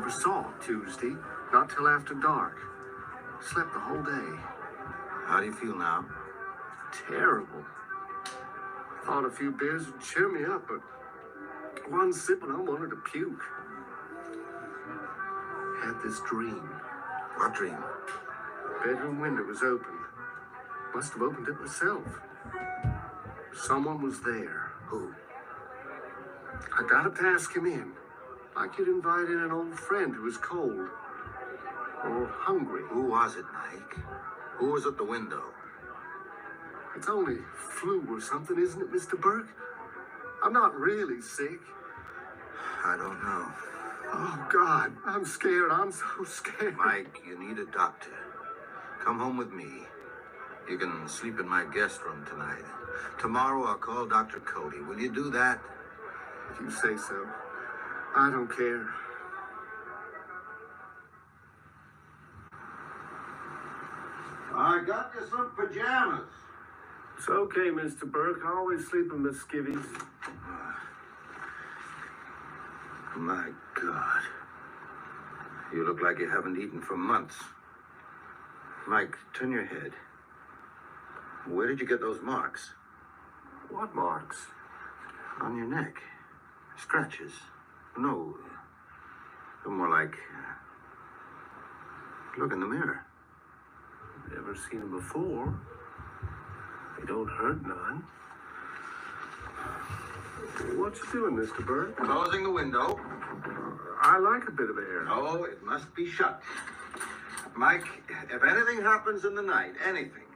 never saw Tuesday, not till after dark. Slept the whole day. How do you feel now? Terrible. Thought a few beers would cheer me up, but one sip and I wanted to puke. Had this dream. What dream? Bedroom window was open. Must have opened it myself. Someone was there. Who? I got up to ask him in, like you'd invite in an old friend who was cold or hungry. Who was it, Mike? Who was at the window? It's only flu or something, isn't it, Mr. Burke? I'm not really sick. I don't know. Oh, God, I'm scared. I'm so scared. Mike, you need a doctor. Come home with me. You can sleep in my guest room tonight. Tomorrow I'll call Dr. Cody. Will you do that? If you say so. I don't care. I got you some pajamas. It's okay, Mr. Burke. I always sleep in my skivvies. My God. You look like you haven't eaten for months. Mike, turn your head. Where did you get those marks? What marks? On your neck. Scratches. No. They're more like... Look in the mirror. Never seen them before. They don't hurt none. What you doing, Mr. Burke? Closing the window. I like a bit of air. Oh, it must be shut. Mike, if anything happens in the night, anything,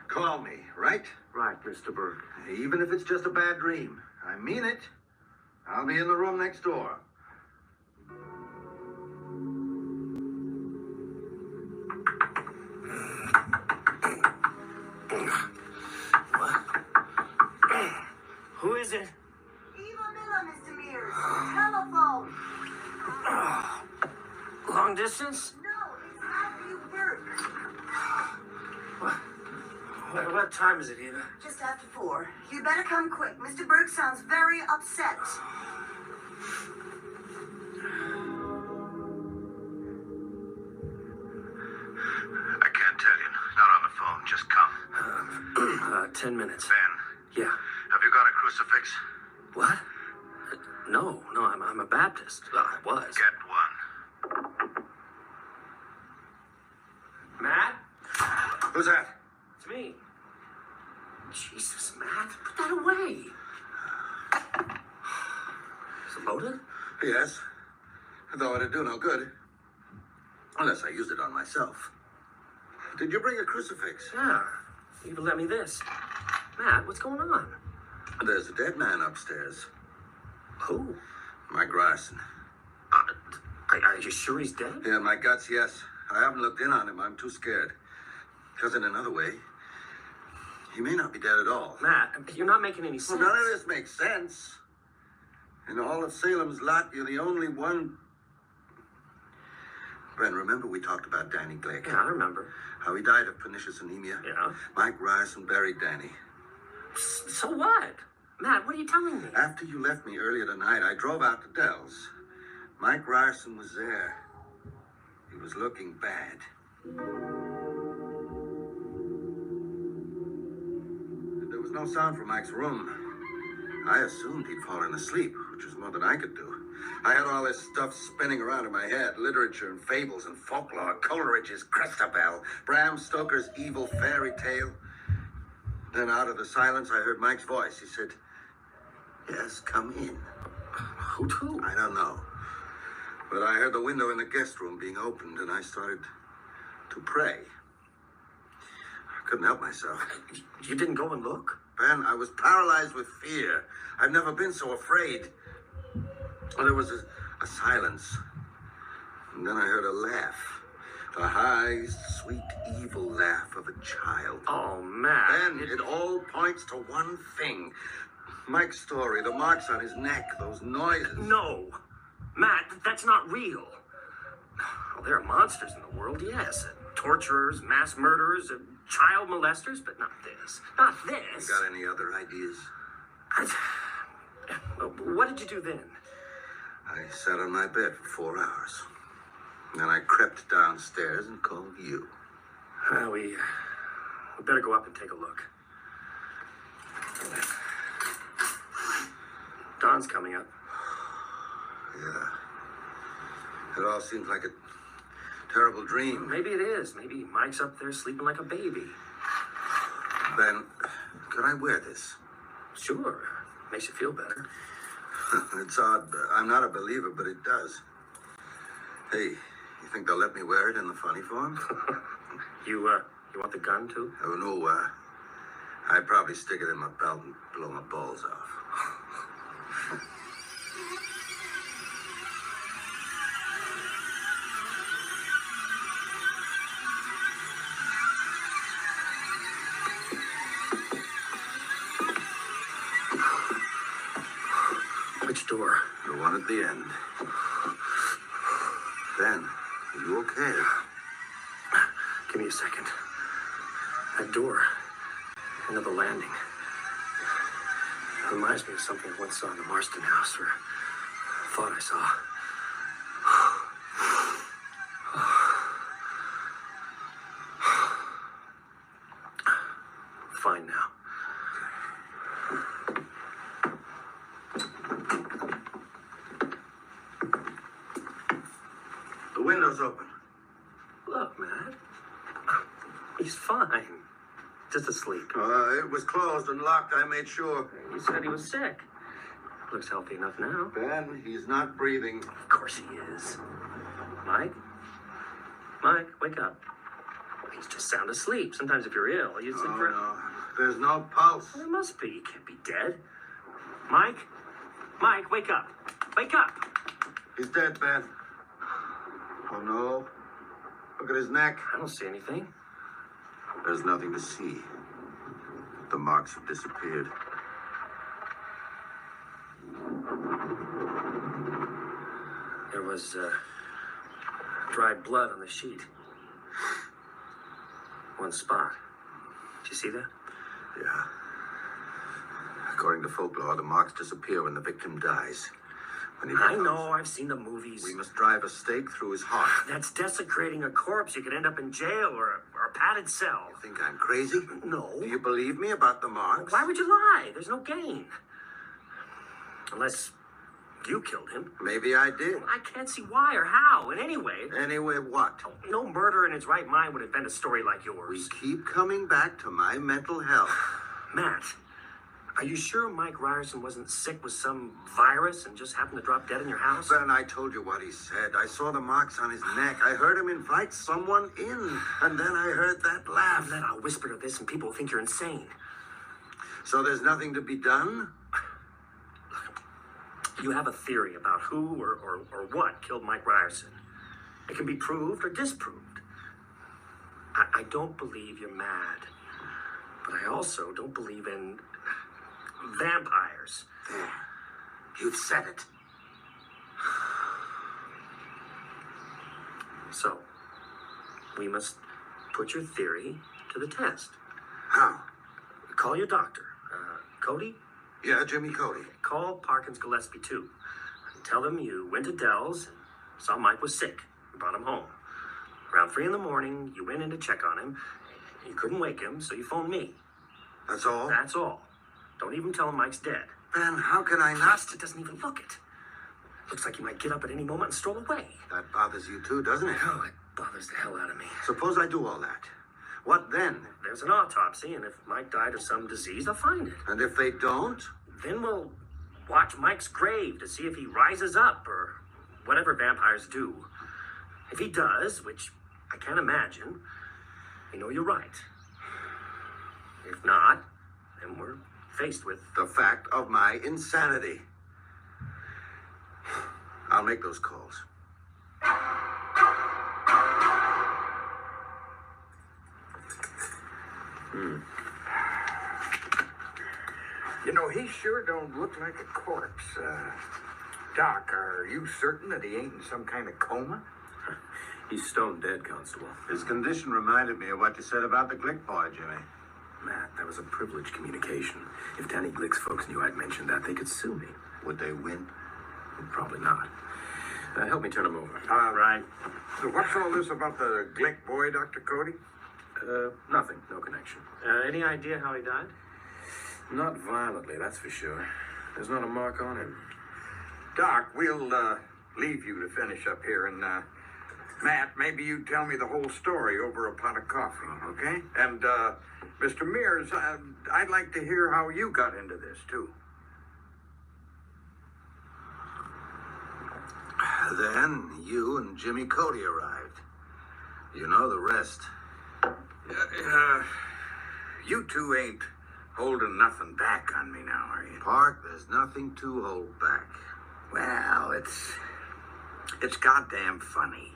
call me, right? Right, Mr. Burke. Even if it's just a bad dream. I mean it. I'll be in the room next door. Who is it? Eva Miller, Mr. Mears. Telephone. Long distance? No, it's Matthew Burke. What time is it, Eva? Just after 4. You'd better come quick. Mr. Burke sounds very upset. I can't tell you. Not on the phone. Just come. 10 minutes. Ben, Yeah. have you got a crucifix? What? No, I'm a Baptist. Well, I was. Get one. Matt? Who's that? It's me. Jesus, Matt, put that away. Is it loaded? Yes. Though it'd do no good. Unless I used it on myself. Did you bring a crucifix? Yeah. You even let me this. Matt, what's going on? There's a dead man upstairs. Who? Mike Ryerson. Are you sure he's dead? Yeah, in my guts, yes. I haven't looked in on him. I'm too scared. Because in another way, he may not be dead at all. Matt, you're not making any sense. Well, none of this makes sense. In all of Salem's lot, you're the only one. Ben, remember we talked about Danny Glick? Yeah, I remember. How he died of pernicious anemia? Yeah. Mike Ryerson buried Danny. So what? Matt, what are you telling me? After you left me earlier tonight, I drove out to Dell's. Mike Ryerson was there. He was looking bad. There was no sound from Mike's room. I assumed he'd fallen asleep, which was more than I could do. I had all this stuff spinning around in my head, literature and fables and folklore, Coleridge's Christabel, Bram Stoker's evil fairy tale. Then out of the silence, I heard Mike's voice. He said, "Yes, come in." Who to? I don't know. But I heard the window in the guest room being opened, and I started to pray. I couldn't help myself. You didn't go and look? Ben, I was paralyzed with fear. I've never been so afraid. There was a silence. And then I heard a laugh. A high, sweet, evil laugh of a child. Oh, Matt. Ben, it all points to one thing. Mike's story, the marks on his neck, those noises. No. Matt, that's not real. Well, there are monsters in the world, yes. Torturers, mass murderers, child molesters, but not this. Not this. You got any other ideas? What did you do then? I sat on my bed for 4 hours. Then I crept downstairs and called you. Well, we better go up and take a look. Dawn's coming up. Yeah. It all seems like a terrible dream. Maybe it is. Maybe Mike's up there sleeping like a baby. Ben, could I wear this? Sure. Makes you feel better. It's odd. I'm not a believer, but it does. Hey, you think they'll let me wear it in the funny form? You want the gun, too? Oh, no, I'd probably stick it in my belt and blow my balls off. Which door? The one at the end. Ben, are you okay? Give me a second. That door. End of the landing. Reminds me of something I once saw in the Marston house, or thought I saw. Fine now. The window's open. Look, Matt. He's fine. Just asleep. It was closed and locked, I made sure. You said he was sick. Looks healthy enough now. Ben, he's not breathing. Of course he is. Mike? Mike, wake up. He's just sound asleep. Sometimes if you're ill, you sleep for... No. There's no pulse. There must be. He can't be dead. Mike? Mike, wake up. Wake up. He's dead, Ben. Oh, no. Look at his neck. I don't see anything. There's nothing to see. The marks have disappeared. There was dried blood on the sheet. One spot. Did you see that? Yeah. According to folklore, the marks disappear when the victim dies. When he I becomes- know. I've seen the movies. We must drive a stake through his heart. That's desecrating a corpse. You could end up in jail or a padded cell. You think I'm crazy? No. Do you believe me about the marks? Why would you lie? There's no gain. Unless you killed him. Maybe I did. I can't see why or how. And anyway, Anyway, what? no murderer in his right mind would invent a story like We yours. keep coming back to my mental health. Matt, are you sure Mike Ryerson wasn't sick with some virus and just happened to drop dead in your house? Ben, I told you what he said. I saw the marks on his neck. I heard him invite someone in. And then I heard that laugh. Then I'll whisper to this and people will think you're insane. So there's nothing to be done? You have a theory about who or what killed Mike Ryerson. It can be proved or disproved. I don't believe you're mad. But I also don't believe in vampires. There. You've said it. So, we must put your theory to the test. How? Call your doctor. Cody? Yeah, Jimmy Cody. Call Parkins Gillespie, too. Tell them you went to Dell's and saw Mike was sick. You brought him home. Around 3 in the morning, you went in to check on him. You couldn't wake him, so you phoned me. That's all? That's all. Don't even tell him Mike's dead. Ben, how can I not? It doesn't even look it. Looks like he might get up at any moment and stroll away. That bothers you too, doesn't it? Oh, it bothers the hell out of me. Suppose I do all that. What then? There's an autopsy, and if Mike died of some disease, they'll find it. And if they don't? Then we'll watch Mike's grave to see if he rises up or whatever vampires do. If he does, which I can't imagine, we know you're right. If not, then we're faced with... The fact of my insanity. I'll make those calls. You know, he sure don't look like a corpse. Doc, are you certain that he ain't in some kind of coma? He's stone dead, Constable. His condition reminded me of what you said about the Glick boy, Jimmy. Matt, that was a privileged communication. If Danny Glick's folks knew I'd mentioned that, they could sue me. Would they win? Probably not. Help me turn him over. Right. So what's all this about the Glick boy, Dr. Cody? Nothing. No connection. Any idea how he died? Not violently, that's for sure. There's not a mark on him. Doc, we'll leave you to finish up here, and Matt, maybe you tell me the whole story over a pot of coffee, okay? And Mr. Mears, I'd like to hear how you got into this too. Then you and Jimmy Cody arrived. You know the rest. You two ain't holding nothing back on me now, are you? Park, there's nothing to hold back. Well, it's goddamn funny.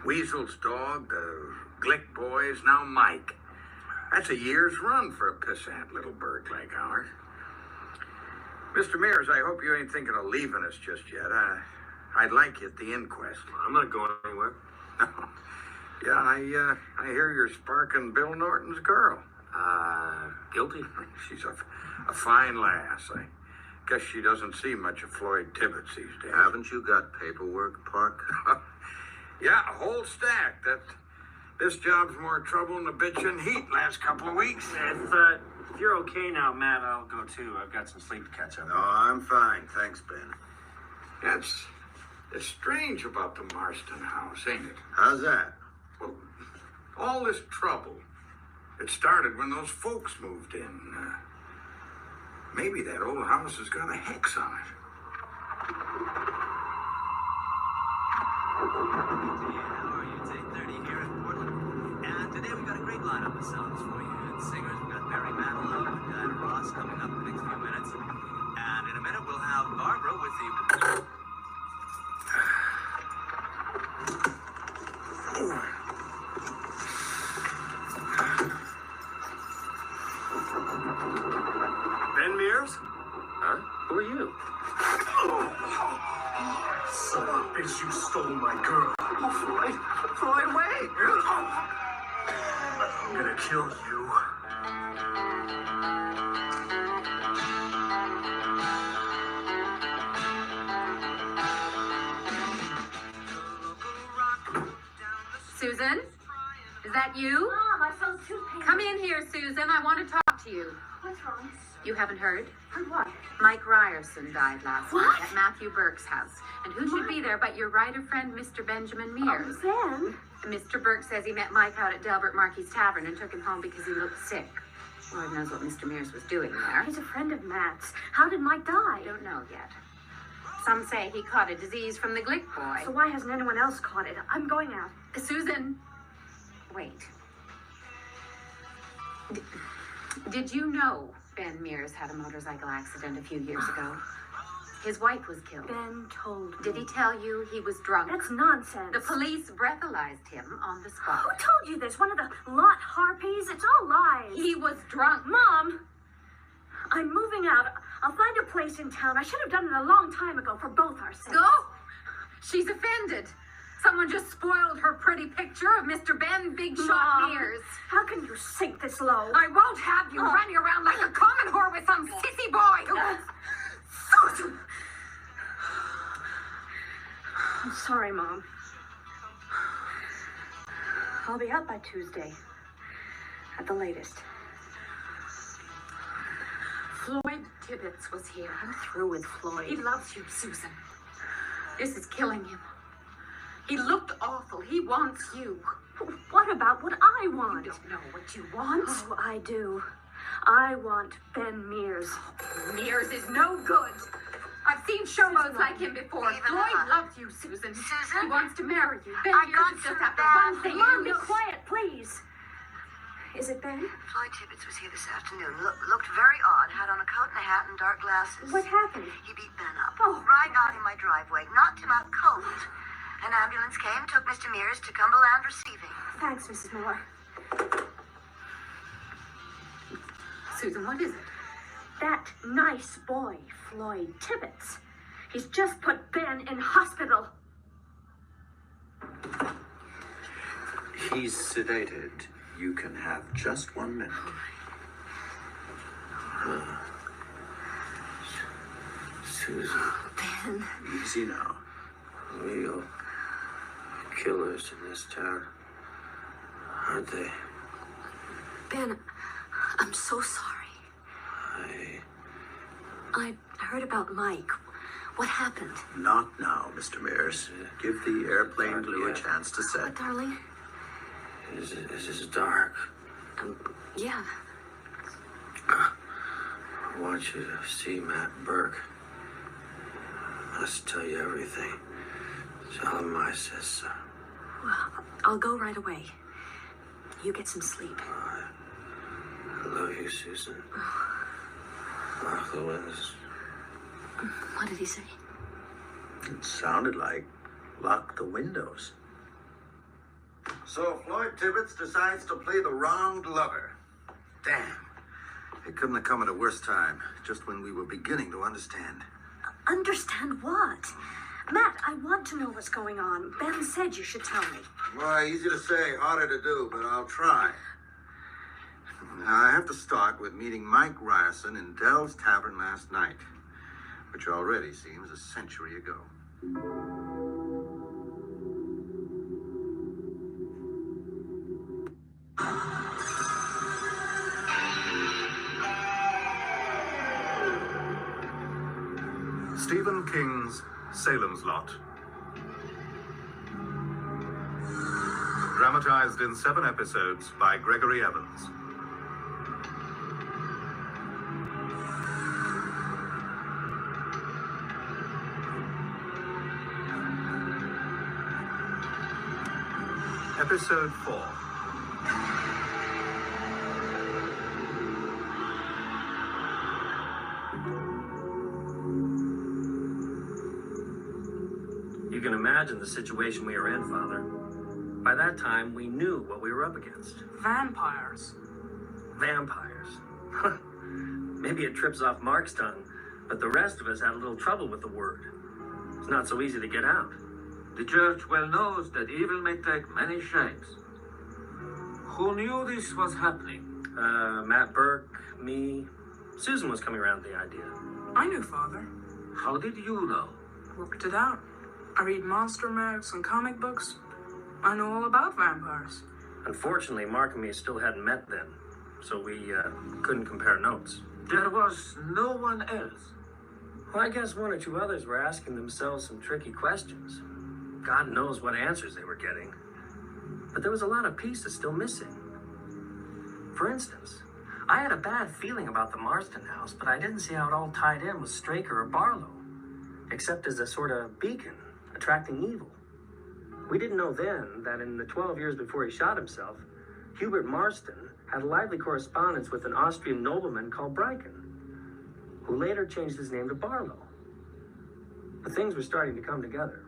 Weasel's dog, the Glick boys, now Mike. That's a year's run for a pissant little bird like ours. Mr. Mears, I hope you ain't thinking of leaving us just yet. I'd like you at the inquest. I'm not going anywhere. Yeah, I hear you're sparking Bill Norton's girl. Guilty? She's a fine lass. I guess she doesn't see much of Floyd Tibbetts these days. Haven't you got paperwork, Park? Yeah, a whole stack. This job's more trouble than the bitchin' heat last couple of weeks. If you're okay now, Matt, I'll go too. I've got some sleep to catch up. No, I'm fine. Thanks, Ben. It's strange about the Marston house, ain't it? How's that? Well, all this trouble, it started when those folks moved in. Maybe that old house has got a hex on it. How are you? It's 8:30 here in Portland. And today we've got a great lineup of songs for you. And singers, we've got Barry Manilow and Diana Ross coming up in the next few minutes. And in a minute we'll have Barbara with the... Ben Mears? Huh? Who are you? Son of a bitch, you stole my girl. Oh, Floyd, wait! I'm gonna kill you. Susan? Is that you? Mom, I felt too pain. Come in here, Susan. I want to talk to you. What's wrong? You haven't heard? Heard what? Mike Ryerson died last What? night at Matthew Burke's house. And who should be there but your writer friend, Mr. Benjamin Mears? Ben? Mr. Burke says he met Mike out at Delbert Markey's tavern and took him home because he looked sick. Lord knows what Mr. Mears was doing there. He's a friend of Matt's. How did Mike die? I don't know yet. Some say he caught a disease from the Glick boy. So why hasn't anyone else caught it? I'm going out. Susan, wait. Did you know Ben Mears had a motorcycle accident a few years ago? His wife was killed. Ben told me. Did he tell you he was drunk? That's nonsense. The police breathalyzed him on the spot. Who told you this? One of the lot harpies? It's all lies. He was drunk. Mom, I'm moving out. I'll find a place in town. I should have done it a long time ago for both our sakes. Go! She's offended. Someone just spoiled her pretty picture of Mr. Ben Big Shot Mom, Mears. how can you sink this low? I won't have you running around like a common whore with some sissy boy who... Susan! I'm sorry, Mom. I'll be out by Tuesday. At the latest. Floyd Tibbetts was here. I'm through with Floyd. He loves you, Susan. This is killing him. He looked awful. He wants you. What about what I want? You don't know what you want. Oh, I do. I want Ben Mears. Mears is no good. I've seen showboats like him before. Even Floyd I. loves you, Susan. Susan? He wants to marry you. Ben I Mears got is just some after bad one thing. Mom, be You quiet, please. Is it Ben? Floyd Tibbetts was here this afternoon. Looked very odd. Had on a coat and a hat and dark glasses. What happened? He beat Ben up. Oh. Right out in my driveway. Knocked him out cold. An ambulance came, took Mr. Mears to Cumberland Receiving. Thanks, Mrs. Miller. Susan, what is it? That nice boy, Floyd Tibbetts. He's just put Ben in hospital. He's sedated. You can have just 1 minute. Susan. Ben. Easy now. Real killers in this town, aren't they? Ben, I'm so sorry. I heard about Mike. What happened? Not now, Mr. Mears. Give the airplane glue a chance to set. What, darling? This is dark. Yeah. I want you to see Matt Burke. I must tell you everything. Tell him I says so. Well, I'll go right away. You get some sleep. I love you, Susan. Lock the windows. What did he say? It sounded like lock the windows. So Floyd Tibbets decides to play the wronged lover. Damn. It couldn't have come at a worse time, just when we were beginning to understand. Understand what? Matt, I want to know what's going on. Ben said you should tell me. Well, easy to say, harder to do, but I'll try. Now, I have to start with meeting Mike Ryerson in Dell's Tavern last night, which already seems a century ago. Stephen King's Salem's Lot. Dramatized in 7 episodes by Gregory Evans. Episode 4. You can imagine the situation we were in, Father. By that time, we knew what we were up against. Vampires. Vampires. Maybe it trips off Mark's tongue, but the rest of us had a little trouble with the word. It's not so easy to get out. The church well knows that evil may take many shapes. Who knew this was happening? Matt Burke, me. Susan was coming around with the idea. I knew, Father. How did you know? Worked it out. I read monster mags and comic books. I know all about vampires. Unfortunately, Mark and me still hadn't met then, so we couldn't compare notes. There was no one else. Well, I guess one or two others were asking themselves some tricky questions. God knows what answers they were getting. But there was a lot of pieces still missing. For instance, I had a bad feeling about the Marston house, but I didn't see how it all tied in with Straker or Barlow, except as a sort of beacon attracting evil. We didn't know then that in the 12 years before he shot himself, Hubert Marston had a lively correspondence with an Austrian nobleman called Bryken, who later changed his name to Barlow. But things were starting to come together.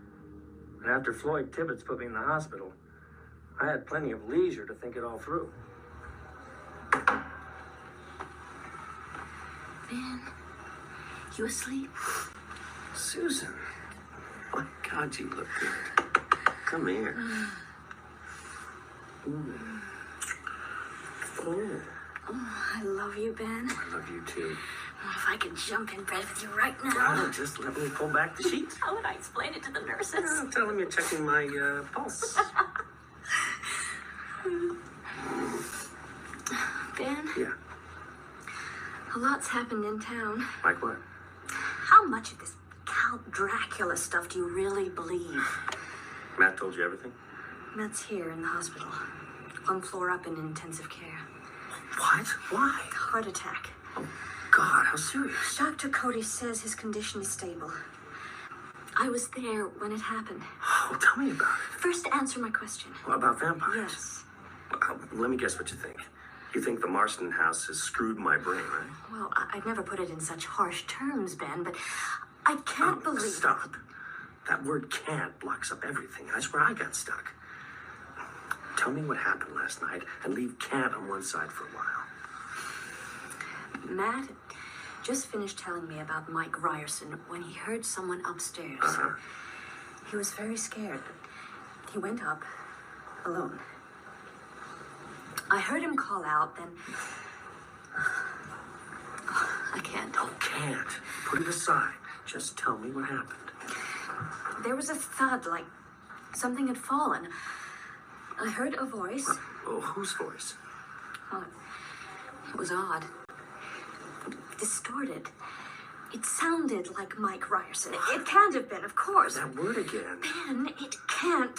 And after Floyd Tibbets put me in the hospital, I had plenty of leisure to think it all through. Ben, you asleep? Susan. My God, you look good. Come here. Oh, I love you, Ben. I love you too. Oh, if I could jump in bed with you right now. Oh, just let me pull back the sheets. How would I explain it to the nurses? Tell them you're checking my pulse. Ben? Yeah. A lot's happened in town. Like what? How much of this Count Dracula stuff do you really believe? Matt told you everything? Matt's here in the hospital. 1 floor up in intensive care. What? Why? Heart attack. Oh, God, how serious? Dr. Cody says his condition is stable. I was there when it happened. Oh, tell me about it. First, answer my question. What about vampires? Yes. Well, let me guess what you think. You think the Marston house has screwed my brain, right? Well, I'd never put it in such harsh terms, Ben, but I can't believe... Stop. That word can't blocks up everything. That's where I got stuck. Tell me what happened last night and leave can't on one side for a while. Matt just finished telling me about Mike Ryerson when he heard someone upstairs. Uh-huh. He was very scared. He went up alone. I heard him call out, then... I can't. Oh, can't. Put it aside. Just tell me what happened. There was a thud, like something had fallen. I heard a voice. Oh, whose voice? Oh, it was odd. Distorted. It sounded like Mike Ryerson. It can't have been, of course. That word again. Ben, it can't.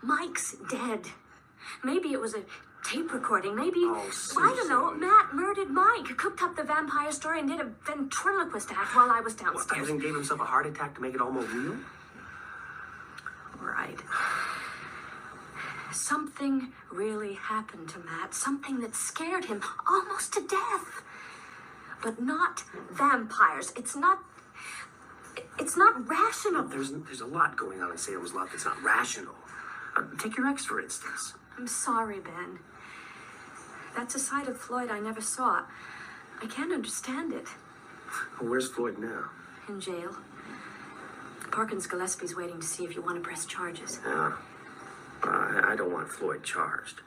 Mike's dead. Maybe it was a tape recording. Maybe, Oh, I don't know, Matt murdered Mike, cooked up the vampire story, and did a ventriloquist act while I was What, downstairs. and gave himself a heart attack to make it all more real? Right. Something really happened to Matt. Something that scared him almost to death. But not vampires. It's not rational. There's a lot going on in Salem's Lot that's not rational. Take your ex, for instance. I'm sorry, Ben. That's a side of Floyd I never saw. I can't understand it. Well, where's Floyd now? In jail. Parkins Gillespie's waiting to see if you want to press charges. Yeah. I don't want Floyd charged,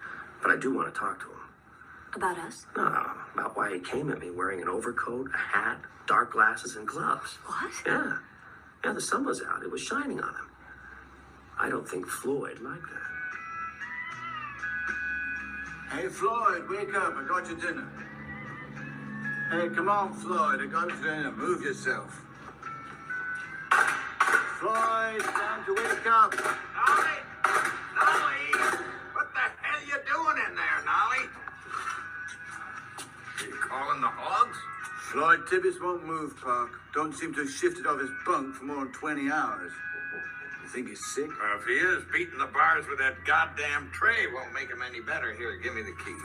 but I do want to talk to him. About us? About why he came at me wearing an overcoat, a hat, dark glasses, and gloves. What? Yeah. Yeah, the sun was out. It was shining on him. I don't think Floyd liked that. Hey, Floyd, wake up. I got your dinner. Hey, come on, Floyd. I got your dinner. Move yourself. Floyd, time to wake up. Nolly! Nolly! What the hell you doing in there, Nolly? You calling the hogs? Floyd Tibbets won't move, Park. Don't seem to have shifted off his bunk for more than 20 hours. You think he's sick? If he is, beating the bars with that goddamn tray won't make him any better. Here, give me the key.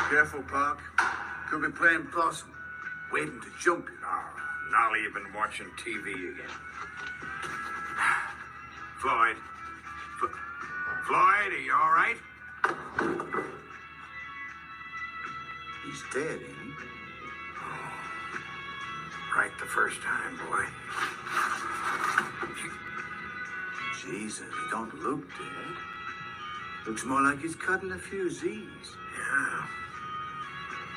Careful, Park. Could be playing possum. Waiting to jump you. Oh, Nolly, you've been watching TV again. Floyd. Floyd, are you all right? He's dead, ain't he? Right the first time, boy. Jesus, he don't look dead. Looks more like he's cutting a few Z's. Yeah.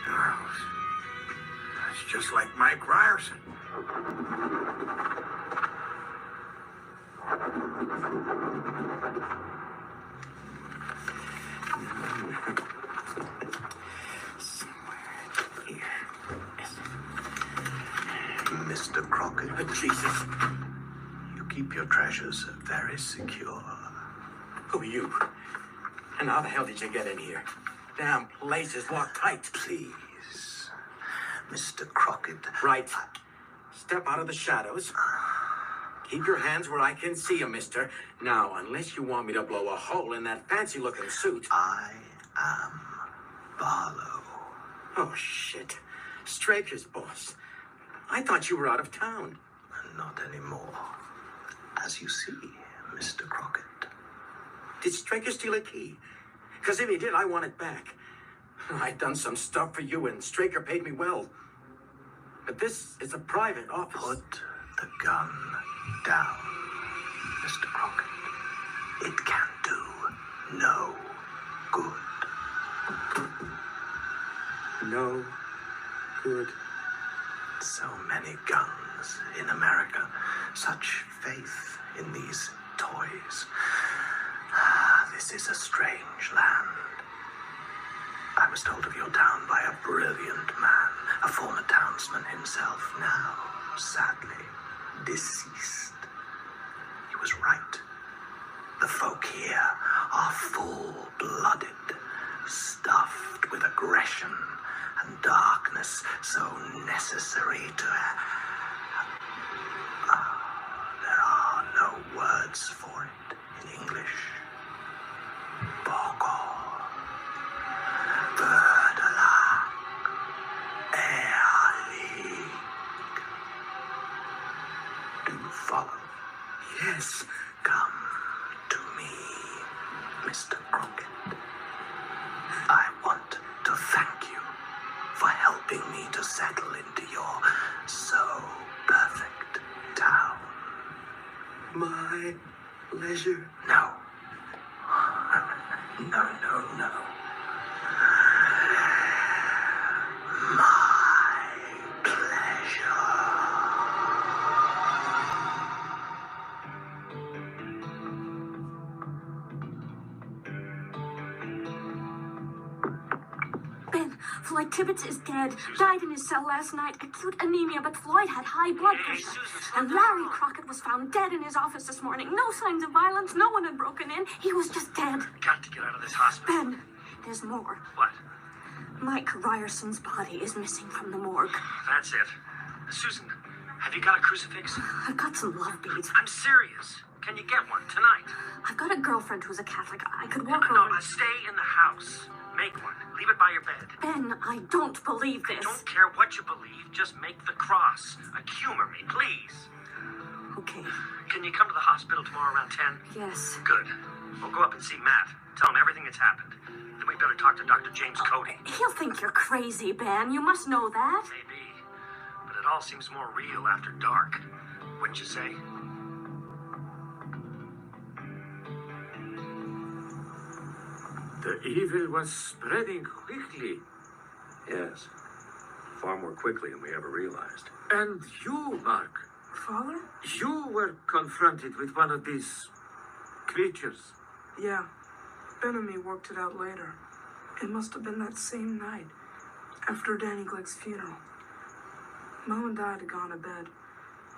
Oh, that's just like Mike Ryerson. Mr. Crockett. Jesus. You keep your treasures very secure. Who are you? And how the hell did you get in here? Damn place is locked tight. Please, Mr. Crockett. Right. Step out of the shadows. Keep your hands where I can see you, mister. Now, unless you want me to blow a hole in that fancy-looking suit. I am Barlow. Oh, shit. Straker's boss. I thought you were out of town. Not anymore. As you see, Mr. Crockett. Did Straker steal a key? Because if he did, I want it back. I'd done some stuff for you, and Straker paid me well. But this is a private office. Put the gun down, Mr. Crockett. It can do no good. No good. So many guns in America. Such faith in these toys. This is a strange land. I was told of your town by a brilliant man, a former townsman himself, now, sadly, deceased. He was right. The folk here are full-blooded, stuffed with aggression and darkness so necessary to... there are no words for it in English. Bogor, Verdelak, Ealik. Do you follow? Yes. Come to me, Mr. Crockett. I want to thank you for helping me to settle into your so perfect town. My pleasure. No. No, no, no. My pleasure. Floyd Tibbetts is dead. Died in his cell last night. Acute anemia, but Floyd had high blood pressure. And Larry Crockett was found dead in his office this morning. No signs of violence. No one had broken in. He was just dead. Got to get out of this hospital. Ben, there's more. What? Mike Ryerson's body is missing from the morgue. That's it. Susan, have you got a crucifix? I've got some love beads. I'm serious. Can you get one tonight? I've got a girlfriend who's a Catholic. I could walk No, over. stay in the house. Make one. Leave it by your bed. Ben, I don't believe this. I don't care what you believe. Just make the cross. Humor me, please. Okay. Can you come to the hospital tomorrow around 10? Yes. Good. We'll go up and see Matt. Tell him everything that's happened. Then we better talk to Dr. James Cody. He'll think you're crazy, Ben. You must know that. Maybe. But it all seems more real after dark. Wouldn't you say? The evil was spreading quickly. Yes. Far more quickly than we ever realized. And you, Mark, Father? you were confronted with one of these creatures. Yeah. Ben and me worked it out later. It must have been that same night, after Danny Glick's funeral. Mom and Dad had gone to bed.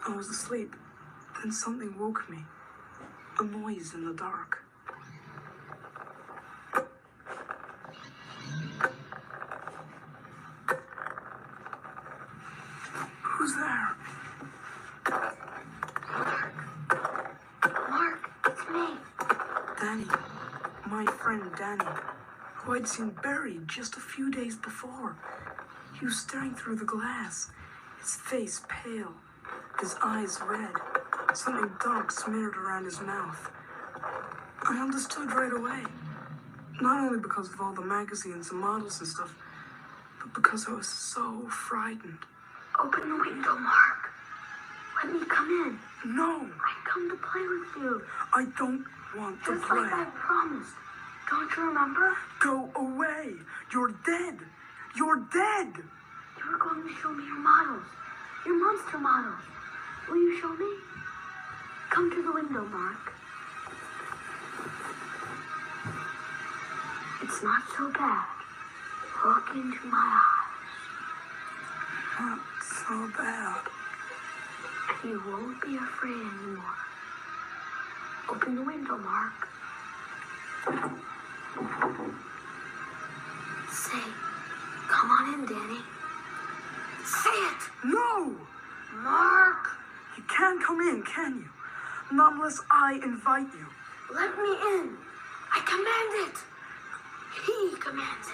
I was asleep. Then something woke me. A noise in the dark. Who's there? Mark, it's me. Danny. My friend Danny, who I'd seen buried just a few days before. He was staring through the glass, his face pale, his eyes red, something dark smeared around his mouth. I understood right away. Not only because of all the magazines and models and stuff, but because I was so frightened. Open the window, Mark. Let me come in. No, I've come to play with you. I don't want to Just play. like I promised. Don't you remember? Go away. You're dead. You're dead. You were going to show me your models. Your monster models. Will you show me? Come to the window, Mark. It's not so bad. Look into my eyes. Not so bad. You won't be afraid anymore. Open the window, Mark. Say, come on in, Danny. Say it! No! Mark! You can't come in, can you? Not unless I invite you. Let me in. I command it. He commands it.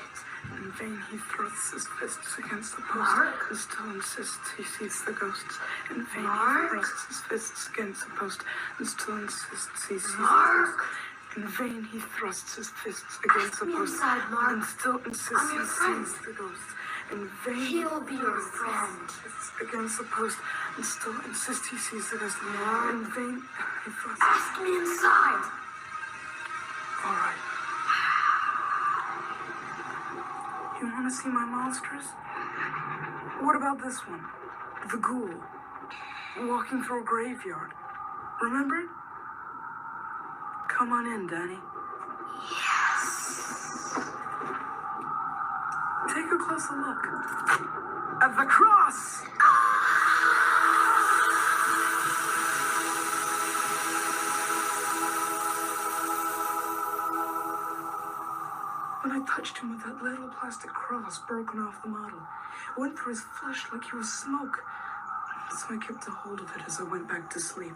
In vain he thrusts his fists against the post Mark? and still insists he sees the ghosts. In vain Mark? he thrusts his fists against the post and still insists he sees Mark? the ghosts. In vain he thrusts his fists against Ask the me post inside, Mark. and still insists I'm he your friend. sees the ghosts. In vain He'll be your he friend. thrusts his fists against the post and still insists he sees the ghosts. Mark? In vain he thrusts. Ask me inside. All right. You want to see my monsters? What about this one? The ghoul. Walking through a graveyard. Remember it? Come on in, Danny. Yes. Take a closer look. At the cross! When I touched him with that little plastic cross broken off the model, it went through his flesh like he was smoke. So I kept a hold of it as I went back to sleep.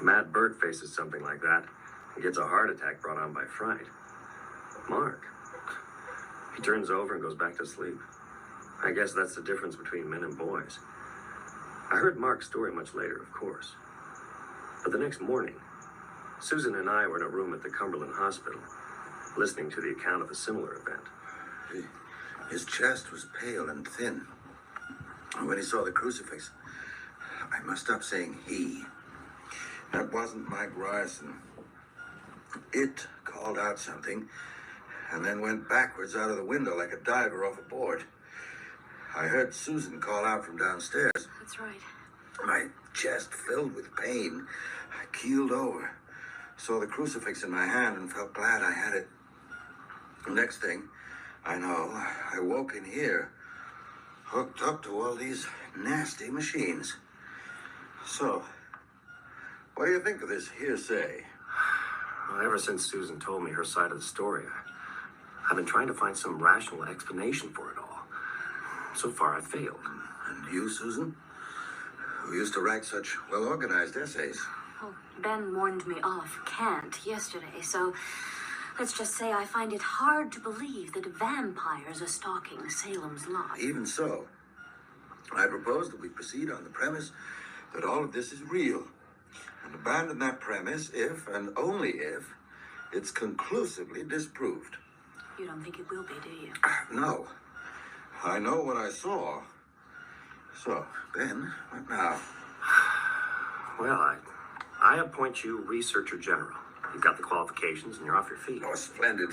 Matt Burke faces something like that. He gets a heart attack brought on by fright. Mark, he turns over and goes back to sleep. I guess that's the difference between men and boys. I heard Mark's story much later, of course. But the next morning, Susan and I were in a room at the Cumberland Hospital, listening to the account of a similar event. His chest was pale and thin. And when he saw the crucifix, I must stop saying he. That wasn't Mike Ryerson. It called out something and then went backwards out of the window like a diver off a board. I heard Susan call out from downstairs. That's right. My chest filled with pain. I keeled over, saw the crucifix in my hand, and felt glad I had it Next thing I know, I woke in here, hooked up to all these nasty machines. So, what do you think of this hearsay? Well, ever since Susan told me her side of the story, I've been trying to find some rational explanation for it all. So far, I've failed. And you, Susan? Who used to write such well-organized essays? Oh, Ben warned me off Kant yesterday, so let's just say I find it hard to believe that vampires are stalking Salem's Lot. Even so, I propose that we proceed on the premise that all of this is real, and abandon that premise if, and only if, it's conclusively disproved. You don't think it will be, do you? No. I know what I saw. So, Ben, what now? Well, I appoint you Researcher General. You've got the qualifications and you're off your feet. Oh, splendid.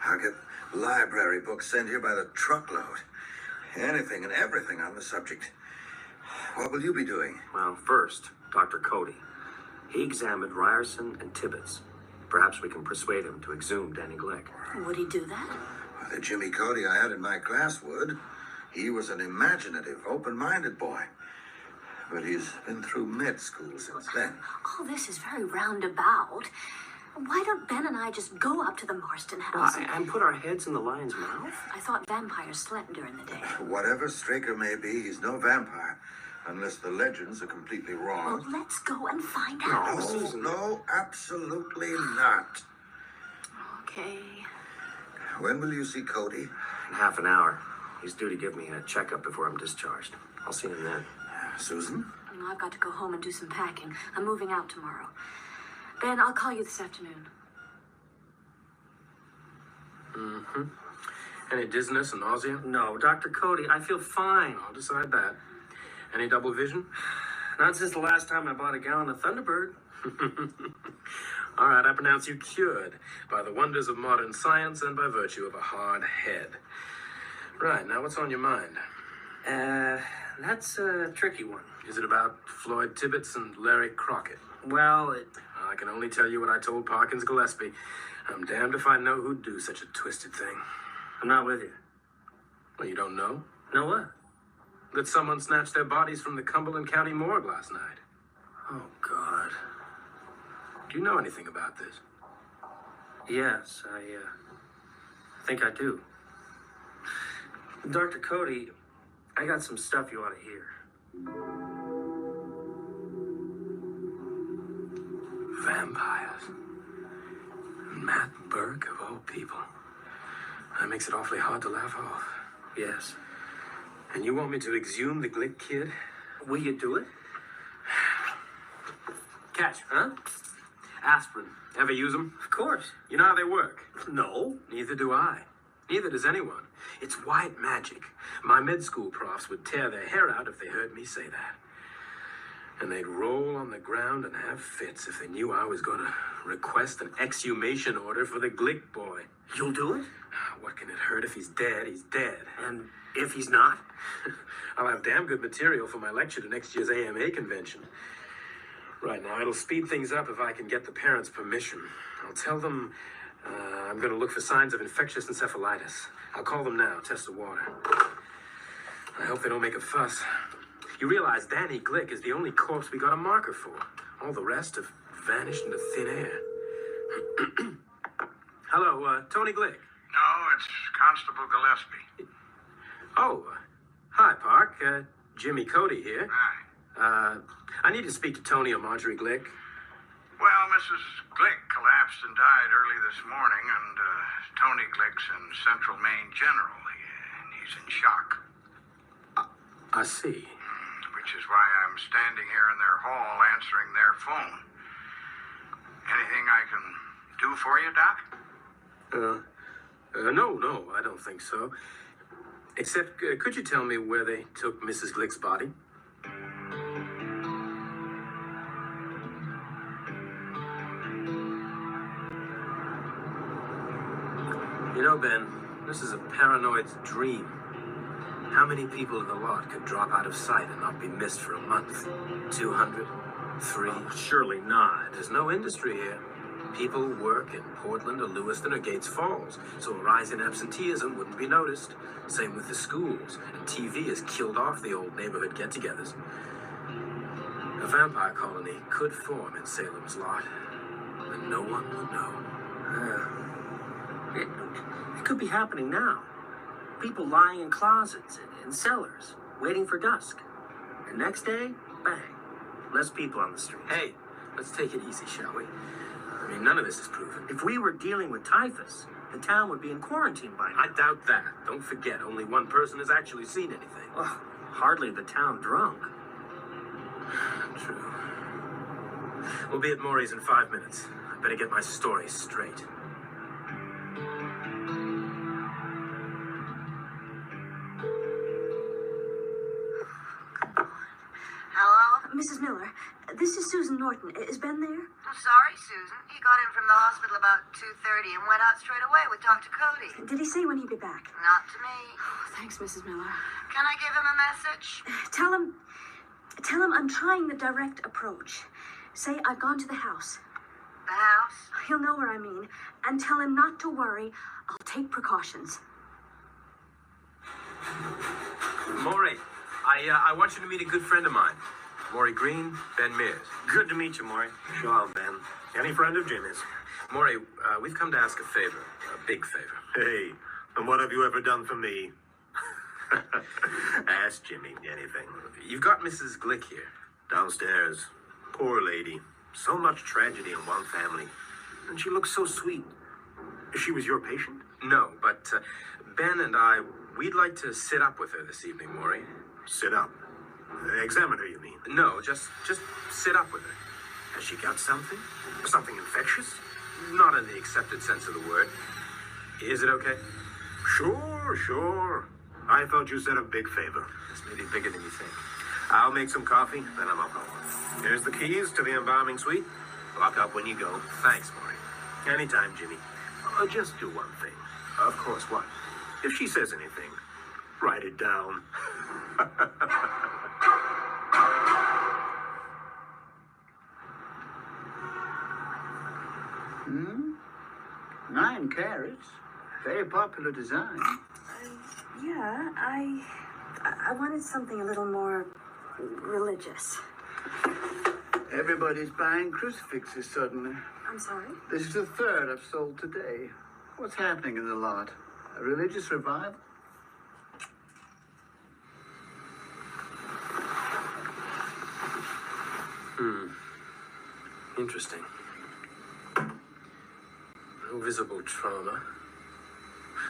I'll get library books sent here by the truckload. Anything and everything on the subject. What will you be doing? Well, first, Dr. Cody. He examined Ryerson and Tibbetts. Perhaps we can persuade him to exhume Danny Glick. Would he do that? Well, the Jimmy Cody I had in my class would. He was an imaginative, open-minded boy. But he's been through med school since then. All this is very roundabout. Why don't Ben and I just go up to the Marston house? And put our heads in the lion's mouth? I thought vampires slept during the day. Whatever Straker may be, he's no vampire. Unless the legends are completely wrong. Well, let's go and find out. No, Susan. no, absolutely not. Okay. When will you see Cody? In half an hour. He's due to give me a checkup before I'm discharged. I'll see him then. Susan? I've got to go home and do some packing. I'm moving out tomorrow. Ben, I'll call you this afternoon. Mm-hmm. Any dizziness and nausea? No, Dr. Cody, I feel fine. I'll decide that. Any double vision? Not since the last time I bought a gallon of Thunderbird. All right, I pronounce you cured by the wonders of modern science and by virtue of a hard head. Right, now what's on your mind? That's a tricky one. Is it about Floyd Tibbetts and Larry Crockett? Well, I can only tell you what I told Parkins Gillespie. I'm damned if I know who'd do such a twisted thing. I'm not with you. Well, you don't know? Know what? That someone snatched their bodies from the Cumberland County morgue last night. Oh, God. Do you know anything about this? Yes, I think I do. Dr. Cody, I got some stuff you ought to hear. Vampires. Matt Burke, of all people. That makes it awfully hard to laugh off. Yes. And you want me to exhume the Glick kid? Will you do it? Catch, huh? Aspirin. Ever use them? Of course. You know how they work? No. Neither do I. Neither does anyone. It's white magic. My med school profs would tear their hair out if they heard me say that. And they'd roll on the ground and have fits if they knew I was going to request an exhumation order for the Glick boy. You'll do it? What can it hurt? If he's dead, he's dead. And if he's not? I'll have damn good material for my lecture to next year's AMA convention. Right now, it'll speed things up if I can get the parents' permission. I'll tell them I'm going to look for signs of infectious encephalitis. I'll call them now, test the water. I hope they don't make a fuss. You realize Danny Glick is the only corpse we got a marker for. All the rest have vanished into thin air. Hello, Tony Glick. No, it's Constable Gillespie. Oh, hi, Park. Jimmy Cody here. Hi. I need to speak to Tony or Marjorie Glick. Well, Mrs. Glick collapsed and died early this morning, and Tony Glick's in Central Maine General, and he's in shock. I see. Which is why I'm standing here in their hall answering their phone. Anything I can do for you, Doc? No, I don't think so. Except, could you tell me where they took Mrs. Glick's body? You know, Ben, this is a paranoid's dream. How many people in the lot could drop out of sight and not be missed for a month? 200? 3? Surely not. There's no industry here. People work in Portland or Lewiston or Gates Falls, so a rise in absenteeism wouldn't be noticed. Same with the schools, and TV has killed off the old neighborhood get-togethers. A vampire colony could form in Salem's lot, and no one would know. It could be happening now. People lying in closets and in cellars, waiting for dusk. The next day, bang. Less people on the streets. Hey, let's take it easy, shall we? I mean, none of this is proven. If we were dealing with typhus, the town would be in quarantine by now. I doubt that. Don't forget, only one person has actually seen anything. Well, hardly the town drunk. True. We'll be at Maury's in 5 minutes. I better get my story straight. Hello? Mrs. Miller, this is Susan Norton. Is Ben there? I'm sorry, Susan. He got in from the hospital about 2:30 and went out straight away with Dr. Cody. Did he say when he'd be back? Not to me. Oh, thanks, Mrs. Miller. Can I give him a message? Tell him I'm trying the direct approach. Say I've gone to the house. The house? He'll know where I mean. And tell him not to worry. I'll take precautions. Maury, I want you to meet a good friend of mine. Maury Green, Ben Mears. Good to meet you, Maury. Sure, Ben. Any friend of Jimmy's? Maury, we've come to ask a favor. A big favor. Hey, and what have you ever done for me? Ask Jimmy anything. You've got Mrs. Glick here. Downstairs. Poor lady. So much tragedy in one family. And she looks so sweet. She was your patient? No, but Ben and we'd like to sit up with her this evening, Maury. Sit up. Examine her, you mean? No, just sit up with her. Has she got something? Something infectious? Not in the accepted sense of the word. Is it okay? Sure. I thought you said a big favor. This may be bigger than you think. I'll make some coffee, then I'm up. Here's the keys to the embalming suite. Lock up when you go. Thanks, Maury. Anytime, Jimmy. Just do one thing. Of course, what? If she says anything, write it down. 9 carats. Very popular design. Yeah, I wanted something a little more religious. Everybody's buying crucifixes suddenly. I'm sorry? This is the 3rd I've sold today. What's happening in the lot? A religious revival? Interesting. No visible trauma.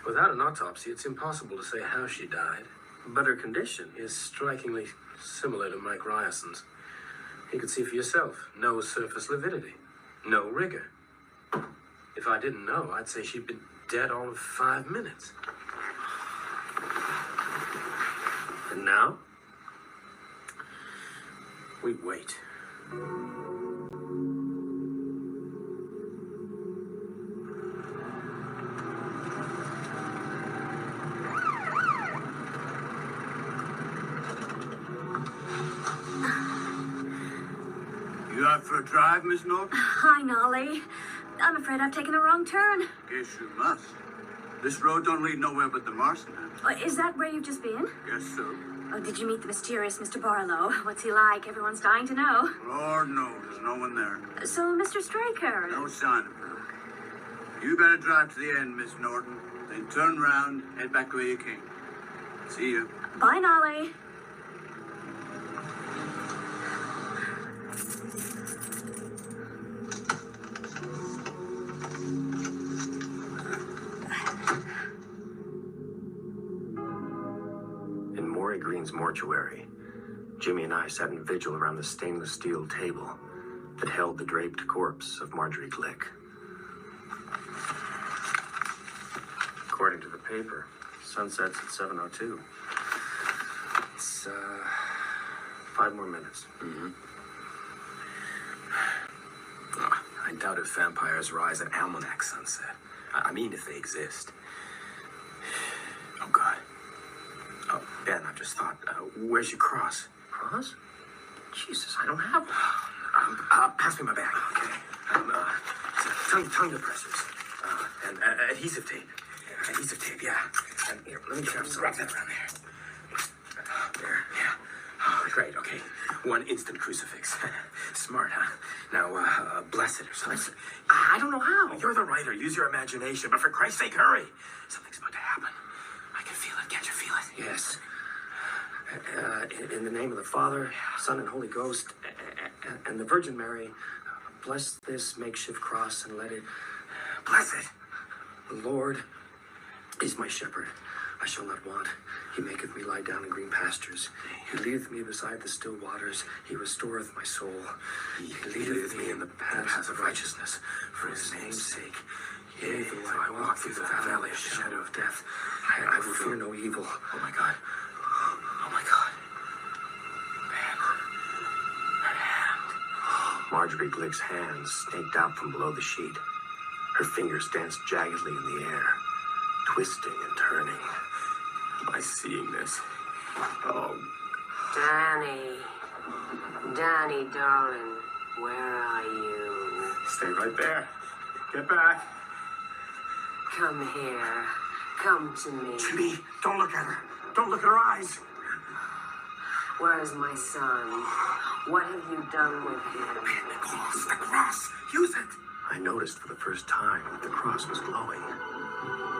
Without an autopsy, it's impossible to say how she died. But her condition is strikingly similar to Mike Ryerson's. You could see for yourself. No surface lividity. No rigor. If I didn't know, I'd say she'd been dead all of 5 minutes. And now? We wait. You out for a drive, Miss Norton? Hi, Nolly. I'm afraid I've taken a wrong turn. Guess you must. This road don't lead nowhere but the Marston house. Is that where you've just been? Guess so. Oh, did you meet the mysterious Mr. Barlow? What's he like? Everyone's dying to know. Lord knows, there's no one there. So, Mr. Straker... No sign of her. You better drive to the end, Miss Norton. Then turn round, head back the way you came. See you. Bye, Nolly. In Maury Green's mortuary, Jimmy and I sat in vigil around the stainless steel table that held the draped corpse of Marjorie Glick. According to the paper, sunsets at 7:02. It's 5 more minutes. Oh, I doubt if vampires rise at almanac sunset. I mean, if they exist. Oh, God. Oh, Ben, I just thought, where's your cross? Cross? Jesus, I don't have one. Pass me my bag, okay? tongue depressors. And adhesive tape. Adhesive tape, yeah. And here, let me grab some. Wrap that around there. There, yeah. Oh, great, okay. One instant crucifix. Smart, huh? Now, bless it or something. I don't know how. You're the writer. Use your imagination. But for Christ's sake, hurry. Something's about to happen. I can feel it. Can't you feel it? Yes. In the name of the Father, Son, and Holy Ghost, and the Virgin Mary, bless this makeshift cross and let it... Bless it. The Lord is my shepherd. I shall not want. He maketh me lie down in green pastures. He leadeth me beside the still waters. He restoreth my soul. He leadeth me in the paths of righteousness for his name's sake. Yea, though I walk through the valley of the shadow of death, I will fear no evil. Oh my God. Oh my God. Her hand. Marjorie Glick's hands snaked out from below the sheet. Her fingers danced jaggedly in the air, twisting and turning. Am I seeing this? Oh. Danny, darling, where are you? Stay right there. Get back. Come here. Come to me. Jimmy, don't look at her. Don't look at her eyes. Where is my son? What have you done with him? The cross. Use it. I noticed for the first time that the cross was glowing.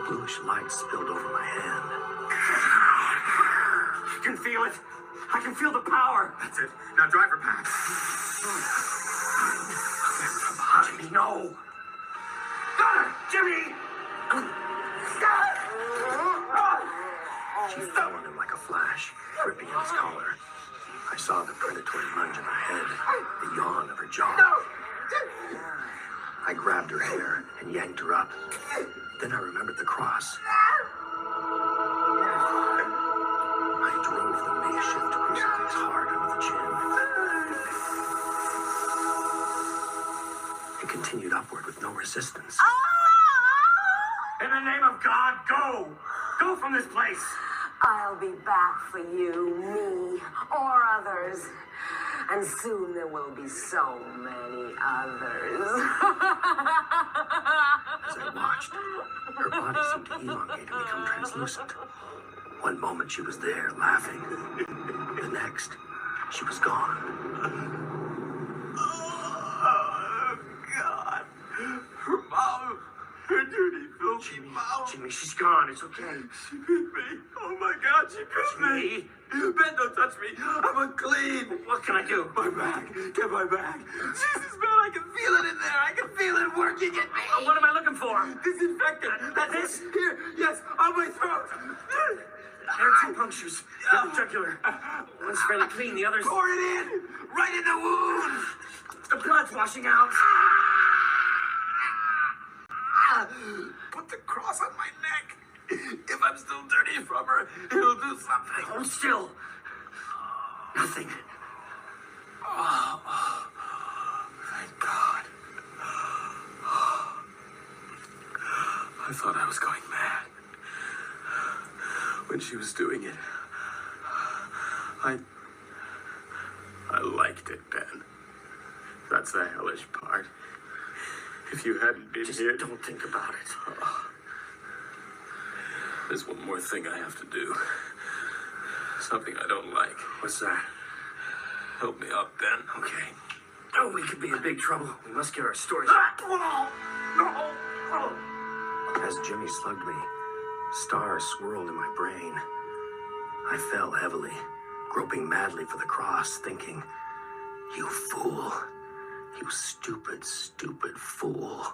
Bluish light spilled over my hand. I can feel it. I can feel the power. That's it. Now drive her back. Jimmy, no. Got her! Jimmy! She fell on him like a flash, gripping at his collar. I saw the predatory lunge in her head, the yawn of her jaw. I grabbed her hair and yanked her up. Then I remembered the cross. I drove the makeshift crucifix hard under the chin. It continued upward with no resistance. In the name of God, go! Go from this place! I'll be back for you, me, or others. And soon there will be so many others. As I watched, her body seemed to elongate and become translucent. One moment she was there, laughing. The next, she was gone. Oh, God. Her mouth. Her dirty, filthy mouth. Jimmy, she's gone. It's okay. She bit me. Oh, my God, she bit me. Ben, don't touch me. I'm unclean. What can I do? My back. Get my back. Jesus, man, I can feel it in there. I can feel it working at me. What am I looking for? Disinfectant. That's this? Here. Yes, on my throat. There are two punctures. The jugular. One's fairly clean, the other's... Pour it in. Right in the wound. The blood's washing out. Put the cross on my neck. If I'm still dirty from her, it'll do something. Hold still. Nothing. Oh, thank God. I thought I was going mad. When she was doing it, I liked it, Ben. That's the hellish part. If you hadn't been here... Just don't think about it. Oh. There's one more thing I have to do. Something I don't like. What's that? Help me out, Ben. Okay. Oh, we could be in big trouble. We must get our stories. As Jimmy slugged me, stars swirled in my brain. I fell heavily, groping madly for the cross, thinking, "You fool. You stupid, stupid fool."